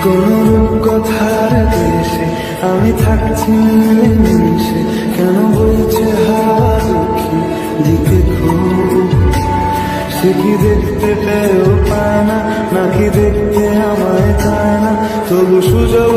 কোন রূপকথার দেশে আমি থাকছি মিলেমিশে, কেন বলছে হাওয়া দুঃখী দিকে খুব? সে কি দেখতে পেয়েও পায় না, নাকি দেখতে আমায় চায় না, তবু সুযোগ